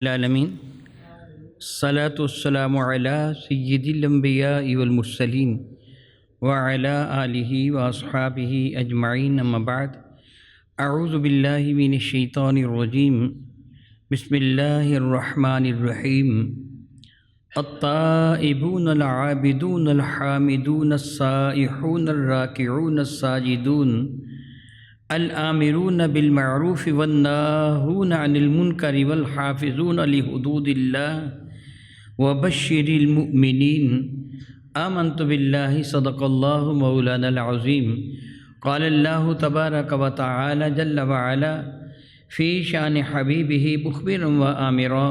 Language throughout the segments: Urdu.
العالمین الصلاۃ والسلام علی سید الانبیاء والمرسلین وعلی آلہ واصحابہ اجمعین اما بعد اعوذ باللہ من الشیطان الرجیم بسم اللہ الرحمن الرحیم التائبون العابدون الحامدون السائحون الراکعون الساجدون الآمرون بالمعروف والناہون عن المنکر والحافظون لحدود اللہ وبشر المؤمنین آمنت باللہ صدق اللہ مولانا العظیم قال اللہ تبارک وتعالی جل وعلا فی شان حبیبہ مخبرا وآمرا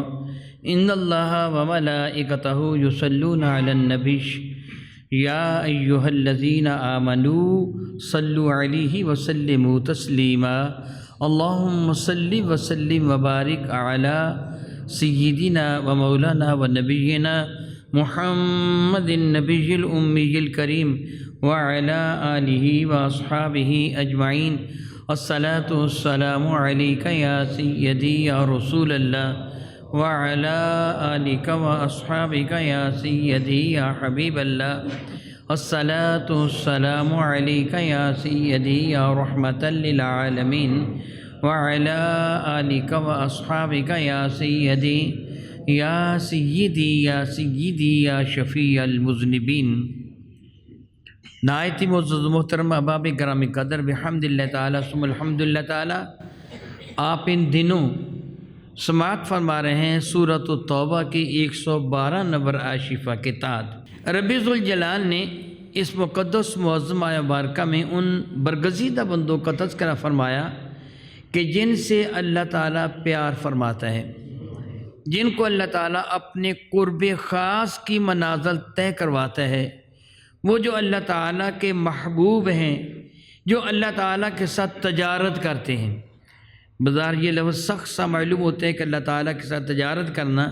ان اللہ وملائکتہ یصلون علی النبی یا ایہا الذین آمنوا صلوا علیہ وسلموا تسلیما اللہم صلی وسلم وبارک علی سیدنا ومولانا ونبینا محمد النبی الامی الکریم وعلی آلہ واصحابہ اجمعین الصلاۃ والسلام علیک یا سیدی یا رسول اللہ وعلی آلک واصحابک یا سیدی یا حبیب اللہ الصلاۃ والسلام علیک یا سیدی یا رحمۃ للعالمین وعلی آلک واصحابک یا سیدی یا سیدی یا سیدی یا شفیع المذنبین۔ نہایت معزز محترم احباب گرامی قدر، بحمد اللہ تعالیٰ ثم الحمد للہ تعالیٰ، آپ ان دنوں سماعت فرما رہے ہیں سورۃ التوبہ کی 112 نمبر آیت شریفہ کے تحت۔ رب ذوالجلال نے اس مقدس معظم آیت مبارکہ میں ان برگزیدہ بندوں کا تذکرہ فرمایا کہ جن سے اللہ تعالیٰ پیار فرماتا ہے، جن کو اللہ تعالیٰ اپنے قرب خاص کی منازل طے کرواتا ہے، وہ جو اللہ تعالیٰ کے محبوب ہیں، جو اللہ تعالیٰ کے ساتھ تجارت کرتے ہیں۔ بظاہر یہ لفظ سخت سا معلوم ہوتا ہے کہ اللہ تعالیٰ کے ساتھ تجارت کرنا،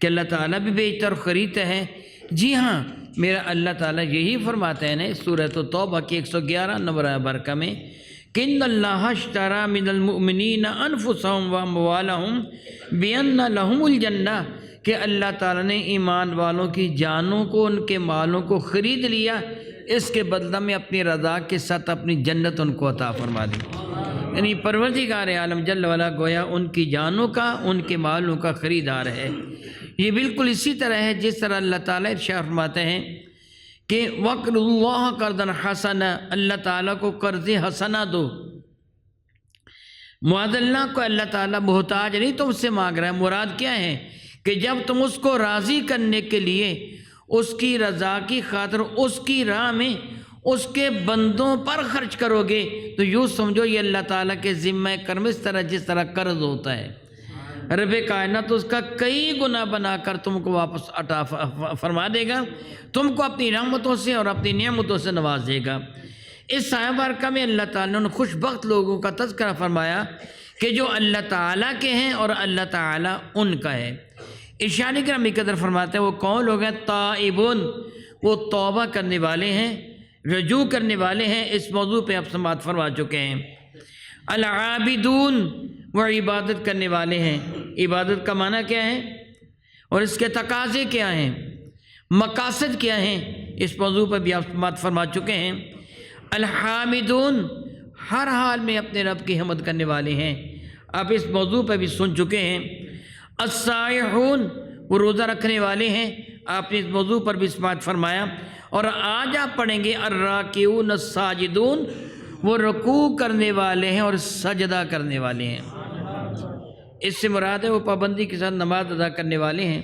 کہ اللہ تعالیٰ بھی بیچتا اور خریدتا ہے۔ جی ہاں، میرا اللہ تعالیٰ یہی فرماتا ہے نا سورۃ التوبہ کی 111 نمبر آیت برکہ میں کہ ان اللہ اشتری من المؤمنین انفسهم واموالهم بان لهم الجنہ، کہ اللہ تعالیٰ نے ایمان والوں کی جانوں کو، ان کے مالوں کو خرید لیا، اس کے بدلہ میں اپنی رضا کے ساتھ اپنی جنت ان کو عطا فرما دی۔ یعنی پروردگار عالم جل وعلا گویا ان کی جانوں کا، ان کے مالوں کا خریدار ہے۔ یہ بالکل اسی طرح ہے جس طرح اللہ تعالیٰ ارشاد فرماتے ہیں کہ وَقْرُ اللَّهَ قَرْضًا حَسَنًا، اللہ تعالیٰ کو قرض حسنہ دو۔ معاذ اللہ کو اللہ تعالیٰ محتاج نہیں تم سے مانگ رہا ہے، مراد کیا ہے کہ جب تم اس کو راضی کرنے کے لیے، اس کی رضا کی خاطر، اس کی راہ میں اس کے بندوں پر خرچ کرو گے تو یوں سمجھو یہ اللہ تعالیٰ کے ذمہ کرم، اس طرح جس طرح قرض ہوتا ہے۔ رب کائنات اس کا کئی گنا بنا کر تم کو واپس عطا فرما دے گا، تم کو اپنی رحمتوں سے اور اپنی نعمتوں سے نواز دے گا۔ اس آیت مبارکہ میں اللہ تعالیٰ نے ان خوش بخت لوگوں کا تذکرہ فرمایا کہ جو اللہ تعالیٰ کے ہیں اور اللہ تعالیٰ ان کا ہے۔ ارشاد کرام قدر فرماتے ہیں وہ کون لوگ ہیں؟ تائبون، وہ توبہ کرنے والے ہیں، رجوع کرنے والے ہیں۔ اس موضوع پہ آپ سماعت فرما چکے ہیں۔ العابدون، وہ عبادت کرنے والے ہیں۔ عبادت کا معنی کیا ہے اور اس کے تقاضے کیا ہیں، مقاصد کیا ہیں، اس موضوع پہ بھی آپ سماعت فرما چکے ہیں۔ الحامدون، ہر حال میں اپنے رب کی حمد کرنے والے ہیں، آپ اس موضوع پہ بھی سن چکے ہیں۔ السائحون، وہ روزہ رکھنے والے ہیں، آپ نے اس موضوع پر بھی سماعت فرمایا۔ اور آج آپ پڑھیں گے الراکعون الساجدون، وہ رکوع کرنے والے ہیں اور سجدہ کرنے والے ہیں۔ اس سے مراد ہے وہ پابندی کے ساتھ نماز ادا کرنے والے ہیں۔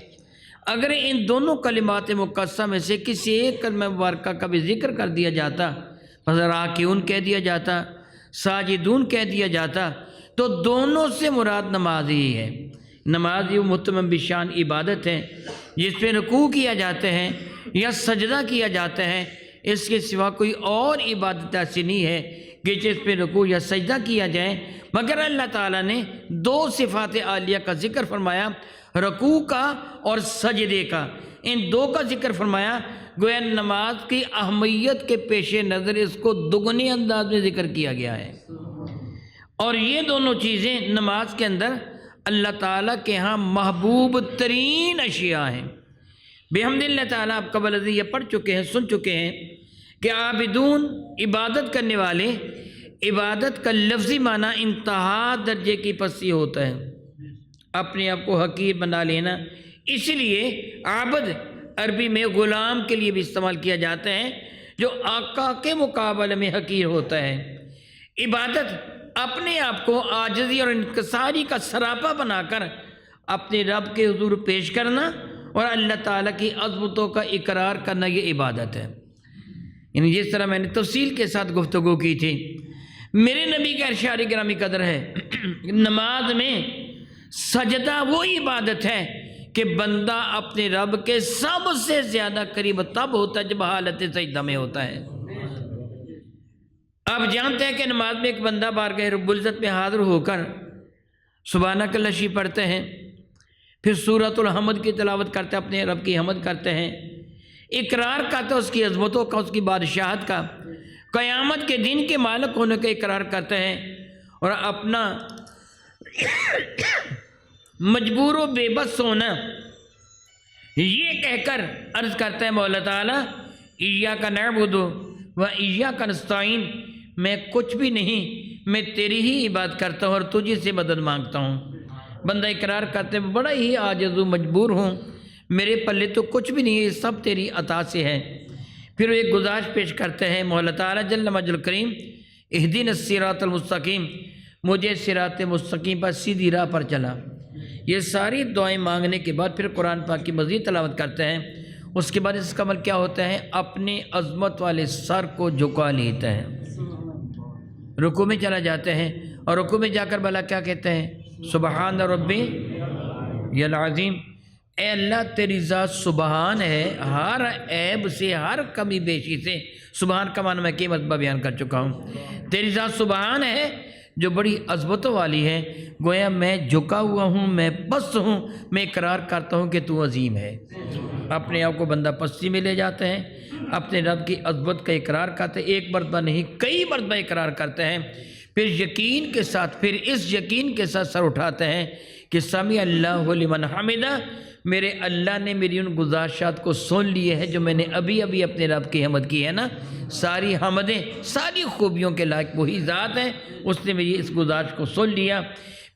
اگر ان دونوں کلمات مقدسہ میں سے کسی ایک کلمہ مبارکہ کا بھی ذکر کر دیا جاتا، مثلا راکعون کہہ دیا جاتا، ساجدون کہہ دیا جاتا، تو دونوں سے مراد نماز ہی ہے۔ نماز یہ متمم بشان عبادت ہے جس پہ رکوع کیا جاتا ہے یا سجدہ کیا جاتا ہے، اس کے سوا کوئی اور عبادت ایسی نہیں ہے کہ جس پہ رکوع یا سجدہ کیا جائے، مگر اللہ تعالیٰ نے دو صفات عالیہ کا ذکر فرمایا، رکوع کا اور سجدے کا۔ ان دو کا ذکر فرمایا، گویا نماز کی اہمیت کے پیش نظر اس کو دگنے انداز میں ذکر کیا گیا ہے۔ اور یہ دونوں چیزیں نماز کے اندر اللہ تعالیٰ کے ہاں محبوب ترین اشیاء ہیں۔ بحمد اللہ تعالیٰ آپ قبل ازیں یہ پڑھ چکے ہیں، سن چکے ہیں کہ عابدون عبادت کرنے والے، عبادت کا لفظی معنی انتہا درجے کی پستی ہوتا ہے، اپنے آپ کو حقیر بنا لینا۔ اس لیے عابد عربی میں غلام کے لیے بھی استعمال کیا جاتا ہے جو آقا کے مقابلے میں حقیر ہوتا ہے۔ عبادت اپنے آپ کو عاجزی اور انکساری کا سراپا بنا کر اپنے رب کے حضور پیش کرنا اور اللہ تعالیٰ کی عظمتوں کا اقرار کرنا، یہ عبادت ہے۔ یعنی جس طرح میں نے تفصیل کے ساتھ گفتگو کی تھی، میرے نبی کا ارشاد گرامی قدر ہے، نماز میں سجدہ وہ عبادت ہے کہ بندہ اپنے رب کے سب سے زیادہ قریب تب ہوتا ہے جب حالت سجدہ میں ہوتا ہے۔ آپ جانتے ہیں کہ نماز میں ایک بندہ بارگاہ رب العزت میں حاضر ہو کر سبحانک اللہی پڑھتے ہیں، پھر سورۃ الحمد کی تلاوت کرتے ہیں، اپنے رب کی حمد کرتے ہیں، اقرار کرتے ہیں اس کی عظمتوں کا، اس کی بادشاہت کا، قیامت کے دن کے مالک ہونے کا اقرار کرتے ہیں، اور اپنا مجبور و بے بس ہونا یہ کہہ کر عرض کرتا ہے مولا تعالیٰ ایاک نعبد و ایاک نستعین، میں کچھ بھی نہیں، میں تیری ہی عبادت کرتا ہوں اور تجھے سے مدد مانگتا ہوں۔ بندہ اقرار کرتے ہیں بڑا ہی عاجز و مجبور ہوں، میرے پلے تو کچھ بھی نہیں ہے، یہ سب تیری عطا سے ہے۔ پھر وہ ایک گزارش پیش کرتے ہیں مولا تعالیٰ جل مجد الکریم اہدنا الصراط المستقیم، مجھے صراط مستقیم پر سیدھی راہ پر چلا۔ یہ ساری دعائیں مانگنے کے بعد پھر قرآن پاک کی مزید تلاوت کرتے ہیں۔ اس کے بعد اس کا عمل کیا ہوتا ہے؟ اپنے عظمت والے سر کو جھکا لیتا ہے، رکوع میں چلا جاتے ہیں، اور رکوع میں جا کر بھلا کیا کہتے ہیں؟ سبحان ربی العظیم، اے اللہ تیری ذات سبحان ہے ہر عیب سے، ہر کمی بیشی سے۔ سبحان کا معنی میں کئی مرتبہ بیان کر چکا ہوں۔ تیری ذات سبحان ہے جو بڑی عظمتوں والی ہے، گویا میں جھکا ہوا ہوں، میں پست ہوں، میں اقرار کرتا ہوں کہ تو عظیم ہے۔ اپنے آپ کو بندہ پستی میں لے جاتے ہیں، اپنے رب کی عظمت کا اقرار کرتے ہیں، ایک مرتبہ نہیں کئی مرتبہ اقرار کرتے ہیں، پھر یقین کے ساتھ، پھر اس یقین کے ساتھ سر اٹھاتے ہیں کہ سمع اللہ لمن حمدہ، میرے اللہ نے میری ان گزارشات کو سن لیے ہے جو میں نے ابھی ابھی اپنے رب کی حمد کی ہے نا۔ ساری حمدیں، ساری خوبیوں کے لائق وہی ذات ہے، اس نے میری اس گزارش کو سن لیا۔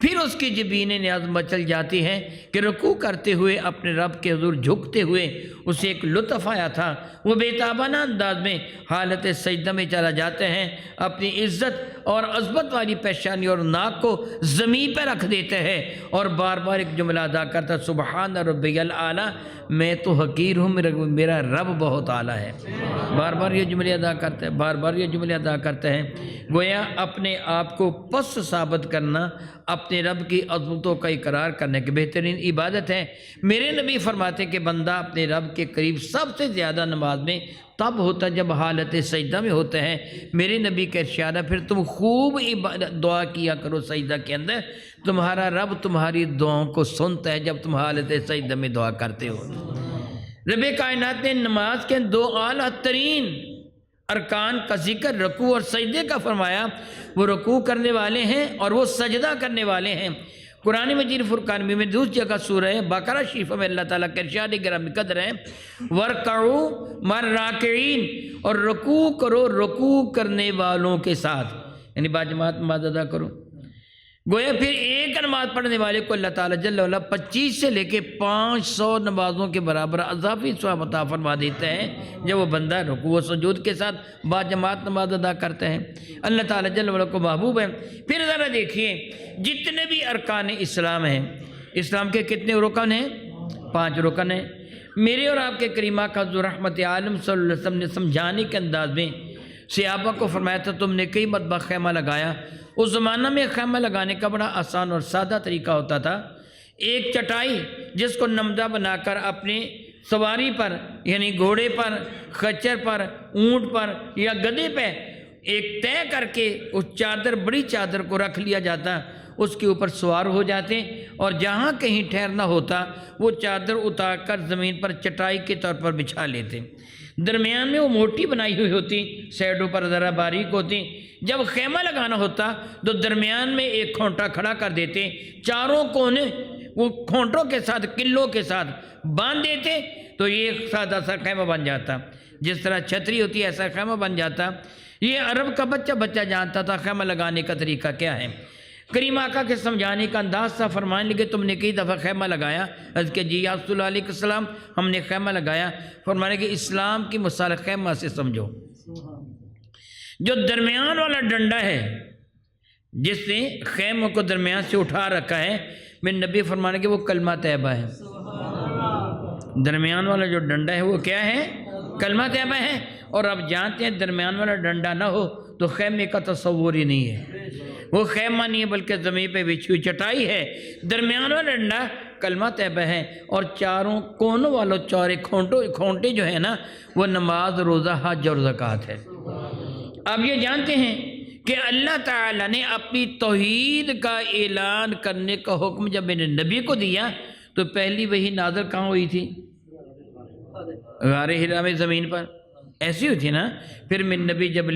پھر اس کی جبین نیاز مچل جاتی ہے کہ رکوع کرتے ہوئے اپنے رب کے حضور جھکتے ہوئے اسے ایک لطف آیا تھا، وہ بے تابانہ انداز میں حالت سجدہ میں چلا جاتے ہیں، اپنی عزت اور عظمت والی پیشانی اور ناک کو زمین پہ رکھ دیتے ہیں اور بار بار ایک جملہ ادا کرتا ہے سبحان ربی الاعلیٰ، میں تو حقیر ہوں، میرا رب بہت اعلیٰ ہے۔ بار بار یہ جملے ادا کرتے ہیں، بار بار یہ جملے ادا کرتے ہیں، گویا اپنے آپ کو پست ثابت کرنا، اپنے رب کی عظمتوں کا اقرار کرنے کی بہترین عبادت ہے۔ میرے نبی فرماتے کہ بندہ اپنے رب کے قریب سب سے زیادہ نماز میں تب ہوتا ہے جب حالت سجدہ میں ہوتا ہے۔ میرے نبی کا ارشاد ہے پھر تم خوب دعا کیا کرو سجدہ کے اندر، تمہارا رب تمہاری دعاؤں کو سنتا ہے جب تم حالت سجدہ میں دعا کرتے ہو۔ رب کائنات نے نماز کے دو اعلیٰ ترین ارکان کا ذکر رکوع اور سجدے کا فرمایا، وہ رکوع کرنے والے ہیں اور وہ سجدہ کرنے والے ہیں۔ قرآن مجید فرقان میں دوسری جگہ سورہ بقرہ شریف میں اللہ تعالیٰ کا ارشاد گرامی قدر ہے وَارْكَعُوا مَعَ الرَّاكِعِينَ، اور رکوع کرو رکوع کرنے والوں کے ساتھ، یعنی باجماعت نماز ادا کرو۔ گویا پھر ایک نماز پڑھنے والے کو اللہ تعالیٰ جل وعلا 25 سے لے کے 500 نمازوں کے برابر اضافی ثواب عطا فرما دیتے ہیں جب وہ بندہ رکوع و سجود کے ساتھ باجماعت نماز ادا کرتے ہیں۔ اللہ تعالیٰ جل وعلا کو محبوب ہے۔ پھر ذرا دیکھیے جتنے بھی ارکان اسلام ہیں، اسلام کے کتنے رکن ہیں؟ 5 رکن ہیں۔ میرے اور آپ کے کریمہ کا حضور رحمت عالم صلی اللہ علیہ وسلم نے سمجھانے کے انداز میں صحابہ کو فرمایا تھا تم نے کئی مرتبہ خیمہ لگایا۔ اس زمانہ میں خیمہ لگانے کا بڑا آسان اور سادہ طریقہ ہوتا تھا، ایک چٹائی جس کو نمدہ بنا کر اپنے سواری پر یعنی گھوڑے پر، خچر پر، اونٹ پر یا گدھے پہ ایک طے کر کے اس چادر، بڑی چادر کو رکھ لیا جاتا، اس کے اوپر سوار ہو جاتے اور جہاں کہیں ٹھہرنا ہوتا وہ چادر اتار کر زمین پر چٹائی کے طور پر بچھا لیتے۔ درمیان میں وہ موٹی بنائی ہوئی ہوتی، سائڈوں پر ذرا باریک ہوتی۔ جب خیمہ لگانا ہوتا تو درمیان میں ایک کھونٹا کھڑا کر دیتے، چاروں کونے وہ کھونٹوں کے ساتھ قلوں کے ساتھ باندھ دیتے، تو یہ ایک سادہ سا خیمہ بن جاتا۔ جس طرح چھتری ہوتی ہے ایسا خیمہ بن جاتا۔ یہ عرب کا بچہ جانتا تھا خیمہ لگانے کا طریقہ کیا ہے۔ کریم آقا کے سمجھانے کا انداز تھا، فرمانے لگے تم نے کئی دفعہ خیمہ لگایا؟ عرض کہ جی یا رسول اللہ علیہ السلام ہم نے خیمہ لگایا۔ فرمانے کہ اسلام کی مثال خیمہ سے سمجھو، جو درمیان والا ڈنڈا ہے جس نے خیمہ کو درمیان سے اٹھا رکھا ہے، میرے نبی فرمانے کہ وہ کلمہ طیبہ ہے۔ درمیان والا جو ڈنڈا ہے وہ کیا ہے؟ کلمہ طیبہ ہے۔ اور آپ جانتے ہیں درمیان والا ڈنڈا نہ ہو تو خیمے کا تصور ہی نہیں ہے، وہ خیمہ نہیں ہے بلکہ زمین پہ بچھی ہوئی چٹائی ہے۔ درمیان والا ڈنڈا کلمہ طیبہ ہے، اور چاروں کونوں والوں چارے کھونٹے جو ہیں نا وہ نماز، روزہ، حج اور زکوٰۃ ہے۔ آپ یہ جانتے ہیں کہ اللہ تعالیٰ نے اپنی توحید کا اعلان کرنے کا حکم جب میرے نبی کو دیا تو پہلی وہی نازل کہاں ہوئی تھی؟ غار حرا میں زمین پر ایسی ہوئی تھی نا۔ پھر میرے نبی جب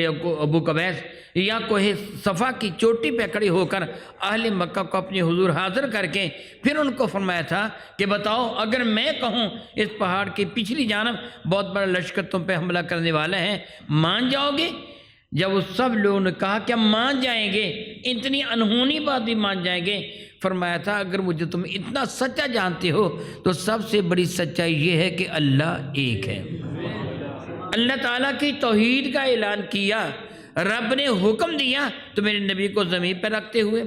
ابو قبیس یا کوہ صفا کی چوٹی پہ کھڑے ہو کر اہل مکہ کو اپنے حضور حاضر کر کے پھر ان کو فرمایا تھا کہ بتاؤ اگر میں کہوں اس پہاڑ کی پچھلی جانب بہت بڑا لشکر تم پہ حملہ کرنے والا ہے، مان جاؤ گے؟ جب اس سب لوگوں نے کہا کہ ہم مان جائیں گے، اتنی انہونی بات بھی مان جائیں گے، فرمایا تھا اگر مجھے تم اتنا سچا جانتے ہو تو سب سے بڑی سچائی یہ ہے کہ اللہ ایک ہے۔ اللہ تعالیٰ کی توحید کا اعلان کیا، رب نے حکم دیا تو میرے نبی کو زمین پہ رکھتے ہوئے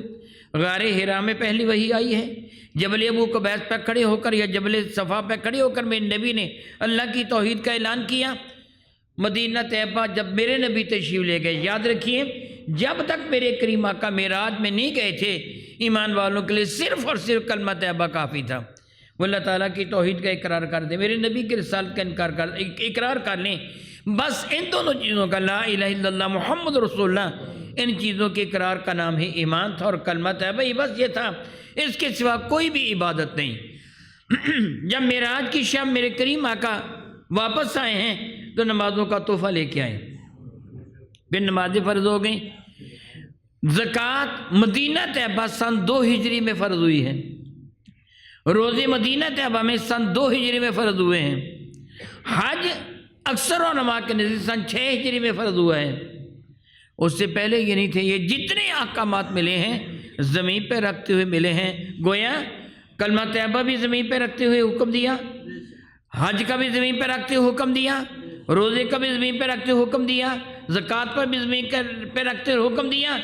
غار حرا میں پہلی وحی آئی ہے۔ جبل ابو قبیس پہ کھڑے ہو کر یا جبل صفا پہ کھڑے ہو کر میرے نبی نے اللہ کی توحید کا اعلان کیا۔ مدینہ طیبہ جب میرے نبی تشریف لے گئے، یاد رکھیے جب تک میرے کریم آقا معراج میں نہیں گئے تھے ایمان والوں کے لیے صرف اور صرف کلمہ طیبہ کافی تھا۔ وہ اللہ تعالیٰ کی توحید کا اقرار کر دیں، میرے نبی کی رسالت کا اقرار کر لیں، بس ان دونوں چیزوں کا لا الہ الا اللہ محمد رسول اللہ، ان چیزوں کے اقرار کا نام ہی ایمان تھا، اور کلمہ طیبہ ہی بس یہ تھا، اس کے سوا کوئی بھی عبادت نہیں۔ جب معراج کی شب میرے کریم آقا واپس آئے ہیں تو نمازوں کا تحفہ لے کے آئے، پھر نمازیں فرض ہو گئیں۔ زکوٰۃ مدینہ طیبہ سن 2 ہجری میں فرض ہوئی ہے، روزے مدینہ طیبہ میں سن 2 ہجری میں فرض ہوئے ہیں، حج اکثر علماء کے نزدیک سن 6 ہجری میں فرض ہوا ہے، اس سے پہلے یہ نہیں تھے۔ یہ جتنے احکامات ملے ہیں زمین پہ رکھتے ہوئے ملے ہیں، گویا کلمہ طیبہ بھی زمین پہ رکھتے ہوئے حکم دیا، حج کا بھی زمین پہ رکھتے ہوئے حکم دیا، روزے کا بھی زمین پہ رکھتے ہوئے حکم دیا، زکوٰۃ پر بھی زمین پہ رکھتے ہوئے حکم دیا،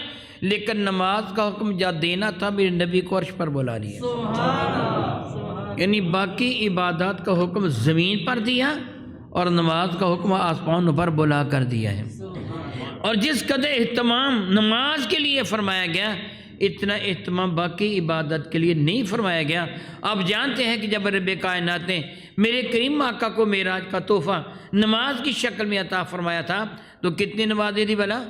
لیکن نماز کا حکم جا دینا تھا میرے نبی کو عرش پر بلا لیا، یعنی باقی عبادات کا حکم زمین پر دیا اور نماز کا حکم آسمانوں پر بلا کر دیا ہے۔ اور جس قدر اہتمام نماز کے لیے فرمایا گیا اتنا اہتمام باقی عبادت کے لیے نہیں فرمایا گیا۔ آپ جانتے ہیں کہ جب رب کائنات نے میرے کریم آقا کو معراج کا تحفہ نماز کی شکل میں عطا فرمایا تھا تو کتنی نمازیں تھی بھلا؟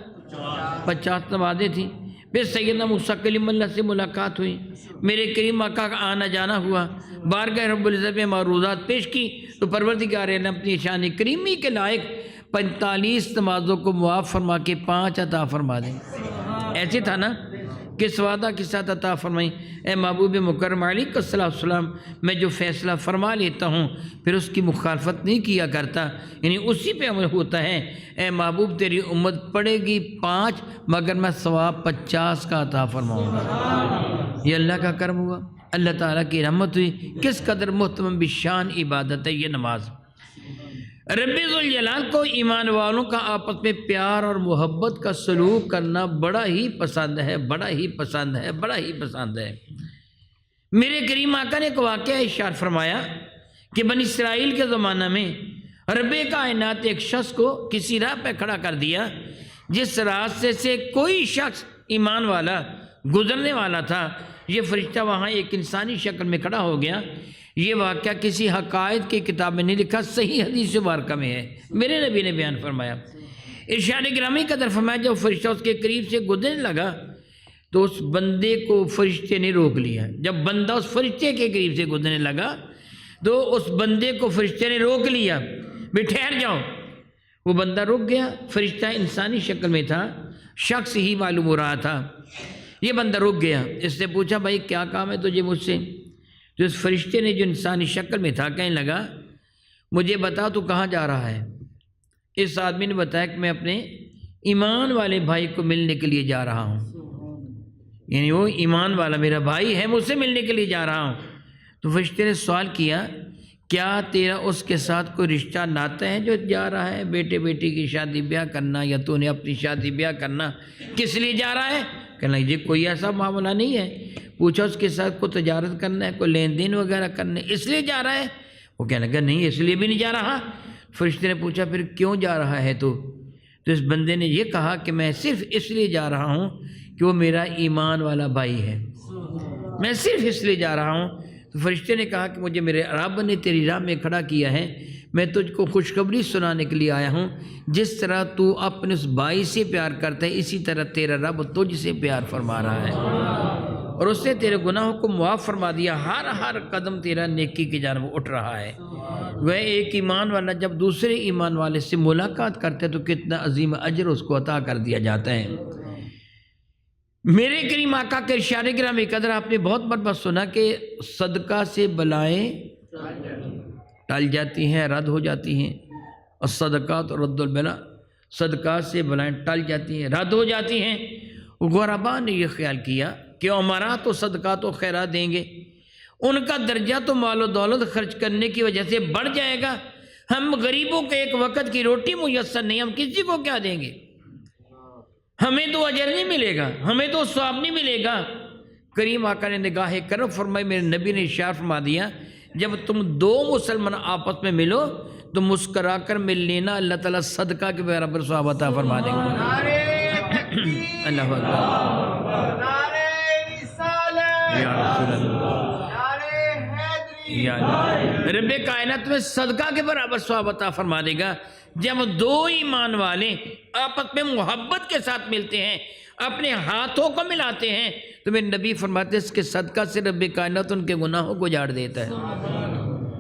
50 نمازیں تھیں۔ پھر سیدنا موسیٰ کلیم اللہ سے ملاقات ہوئی، میرے کریم آقا کا آنا جانا ہوا، بارگاہ رب العزت میں معروضات پیش کی تو پروردگار نے اپنی شان کریمی کے لائق 45 نمازوں کو معاف فرما کے 5 عطا فرما دیں۔ ایسے تھا نا کس وعدہ کے ساتھ عطا فرمائی، اے محبوب مکرم علیہ السلام میں جو فیصلہ فرما لیتا ہوں پھر اس کی مخالفت نہیں کیا کرتا، یعنی اسی پہ عمل ہوتا ہے۔ اے محبوب تیری امت پڑے گی 5 مگر میں ثواب 50 کا عطا فرماؤں گا۔ یہ اللہ کا کرم ہوا، اللہ تعالیٰ کی رحمت ہوئی۔ کس قدر محترم بشان عبادت ہے یہ نماز۔ رب ذوالجلال کو ایمان والوں کا آپس میں پیار اور محبت کا سلوک کرنا بڑا ہی پسند ہے، بڑا ہی پسند ہے، بڑا ہی پسند ہے۔ میرے کریم آقا نے ایک واقعہ ارشاد فرمایا کہ بنی اسرائیل کے زمانہ میں رب کائنات ایک شخص کو کسی راہ پہ کھڑا کر دیا، جس راستے سے کوئی شخص ایمان والا گزرنے والا تھا، یہ فرشتہ وہاں ایک انسانی شکل میں کھڑا ہو گیا۔ یہ واقعہ کسی حقائق کی کتاب میں نہیں لکھا، صحیح حدیث مبارکہ میں ہے، میرے نبی نے بیان فرمایا۔ ارشاد گرامی قدر فرمایا جب فرشتہ اس کے قریب سے گزرنے لگا تو اس بندے کو فرشتے نے روک لیا۔ جب بندہ اس فرشتے کے قریب سے گزرنے لگا تو اس بندے کو فرشتے نے روک لیا، بھی ٹھہر جاؤ، وہ بندہ رک گیا، فرشتہ انسانی شکل میں تھا، شخص ہی معلوم ہو رہا تھا، یہ بندہ رک گیا۔ اس نے پوچھا بھائی کیا کام ہے تجھے مجھ سے؟ تو اس فرشتے نے جو انسانی شکل میں تھا کہنے لگا مجھے بتا تو کہاں جا رہا ہے؟ اس آدمی نے بتایا کہ میں اپنے ایمان والے بھائی کو ملنے کے لیے جا رہا ہوں، یعنی وہ ایمان والا میرا بھائی ہے، مجھ سے ملنے کے لیے جا رہا ہوں۔ تو فرشتے نے سوال کیا کیا تیرا اس کے ساتھ کوئی رشتہ ناتا ہے جو جا رہا ہے؟ بیٹے بیٹی کی شادی بیاہ کرنا یا تو نے اپنی شادی بیاہ کرنا، کس لیے جا رہا ہے؟ کہنا جی کوئی ایسا معاملہ نہیں ہے۔ پوچھا اس کے ساتھ کوئی تجارت کرنا ہے، کوئی لین دین وغیرہ کرنا ہے، اس لیے جا رہا ہے؟ وہ کہنے لگا نہیں اس لیے بھی نہیں جا رہا۔ فرشتے نے پوچھا پھر کیوں جا رہا ہے تو اس بندے نے یہ کہا کہ میں صرف اس لیے جا رہا ہوں کہ وہ میرا ایمان والا بھائی ہے، میں صرف اس لیے جا رہا ہوں۔ تو فرشتے نے کہا کہ مجھے میرے رب نے تیری راہ میں کھڑا کیا ہے، میں تجھ کو خوشخبری سنانے کے لیے آیا ہوں، جس طرح تو اپنے اس بھائی سے پیار کرتا ہے اسی طرح تیرا رب تجھ سے پیار فرما رہا ہے، اور اس نے تیرے گناہوں کو معاف فرما دیا، ہر قدم تیرا نیکی کی جانب اٹھ رہا ہے۔ وہ ایک ایمان والا جب دوسرے ایمان والے سے ملاقات کرتا ہے تو کتنا عظیم اجر اس کو عطا کر دیا جاتا ہے۔ میرے کریم آقا کے ارشاد گرامی قدر آپ نے بہت مرتبہ سنا کہ صدقہ سے بلائیں ٹل جاتی ہیں، رد ہو جاتی ہیں، اور صدقات رد البلا، صدقات سے بلائیں ٹل جاتی ہیں، رد ہو جاتی ہیں۔ غربا نے یہ خیال کیا کہ عمرا تو صدقات و خیرات دیں گے، ان کا درجہ تو مال و دولت خرچ کرنے کی وجہ سے بڑھ جائے گا، ہم غریبوں کے ایک وقت کی روٹی میسر نہیں، ہم کسی کو کیا دیں گے، ہمیں تو اجر نہیں ملے گا، ہمیں تو ثواب نہیں ملے گا۔ کریم آقا نے نگاہ کرم فرمائی، میرے نبی نے ارشاد فرما دیا جب تم دو مسلمان آپس میں ملو تو مسکرا کر مل لینا، اللہ تعالیٰ صدقہ کے برابر ثواب عطا فرما دیں گے۔ اللہ اکبر، یا رسول اللہ، یا رب کائنات میں صدقہ کے برابر ثواب عطا فرما دے گا جب دو ایمان والے آپس میں محبت کے ساتھ ملتے ہیں، اپنے ہاتھوں کو ملاتے ہیں، تو میرے نبی فرماتے ہیں اس کے صدقہ سے رب کائنات ان کے گناہوں کو جھاڑ دیتا ہے،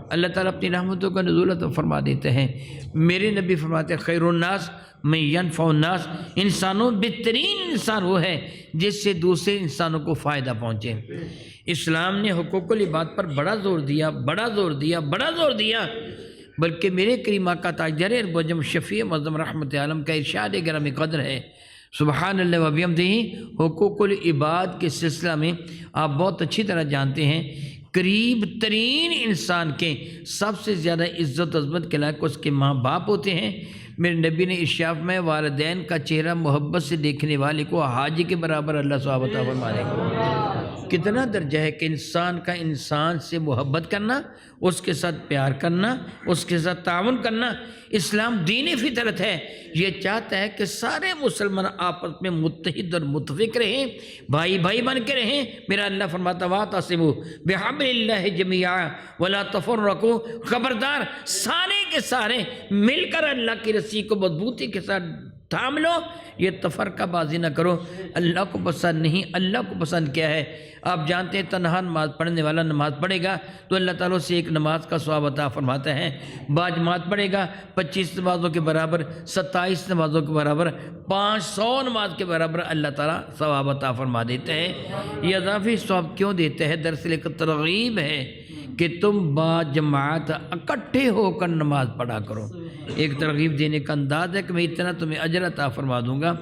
اللہ تعالیٰ اپنی رحمتوں کا نزول عطا فرما دیتے ہیں۔ میرے نبی فرماتے ہیں خیر الناس من ینفع الناس، انسانوں بہترین انسان وہ ہے جس سے دوسرے انسانوں کو فائدہ پہنچے۔ اسلام نے حقوق العباد پر بڑا زور دیا، بڑا زور دیا، بڑا زور دیا، بلکہ میرے کریم آقا تاجدار ارب و جم شفیع معظم رحمت عالم کا ارشاد گرامی قدر ہے سبحان اللہ و بحمدہ۔ حقوق العباد کے سلسلہ میں آپ بہت اچھی طرح جانتے ہیں قریب ترین انسان کے سب سے زیادہ عزت و عظمت کے لائق اس کے ماں باپ ہوتے ہیں۔ میرے نبی نے ارشاد میں والدین کا چہرہ محبت سے دیکھنے والے کو حاجی کے برابر اللہ ثواب عطا فرما دے گا۔ کتنا درجہ ہے کہ انسان کا انسان سے محبت کرنا، اس کے ساتھ پیار کرنا، اس کے ساتھ تعاون کرنا۔ اسلام دین فطرت ہے، یہ چاہتا ہے کہ سارے مسلمان آپس میں متحد اور متفق رہیں، بھائی بھائی بن کے رہیں۔ میرا اللہ فرماتا واعتصموا بحبل اللہ جمیعا ولا تفرقوا، خبردار سارے کے سارے مل کر اللہ کی رسی کو مضبوطی کے ساتھ تھام لو، یہ تفرقہ بازی نہ کرو، اللہ کو پسند نہیں۔ اللہ کو پسند کیا ہے؟ آپ جانتے ہیں تنہا نماز پڑھنے والا نماز پڑھے گا تو اللہ تعالیٰ سے ایک نماز کا ثواب عطا فرماتا ہے، باجماعت پڑھے گا 25 نمازوں کے برابر، 27 نمازوں کے برابر، 500 نماز کے برابر اللہ تعالیٰ ثواب عطا فرما دیتا ہے۔ یہ اضافی ثواب کیوں دیتا ہے؟ دراصل ایک ترغیب ہے کہ تم باجماعت اکٹھے ہو کر نماز پڑھا کرو، ایک ترغیب دینے کا انداز ہے کہ میں اتنا تمہیں اجر عطا فرما دوں گا۔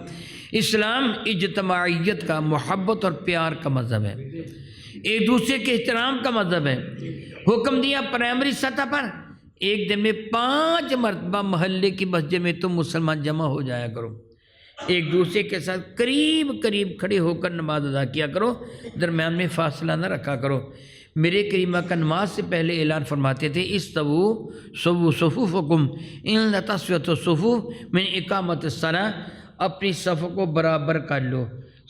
اسلام اجتماعیت کا، محبت اور پیار کا مذہب ہے، ایک دوسرے کے احترام کا مذہب ہے۔ حکم دیا پرائمری سطح پر ایک دن میں 5 مرتبہ محلے کی مسجد میں تم مسلمان جمع ہو جایا کرو، ایک دوسرے کے ساتھ قریب قریب کھڑے ہو کر نماز ادا کیا کرو، درمیان میں فاصلہ نہ رکھا کرو۔ میرے کریمہ کا نماز سے پہلے اعلان فرماتے تھے استووا سووا صفوفکم ان تسویۃ الصفوف من اقامت الصلاۃ، اپنی صفوں کو برابر کر لو۔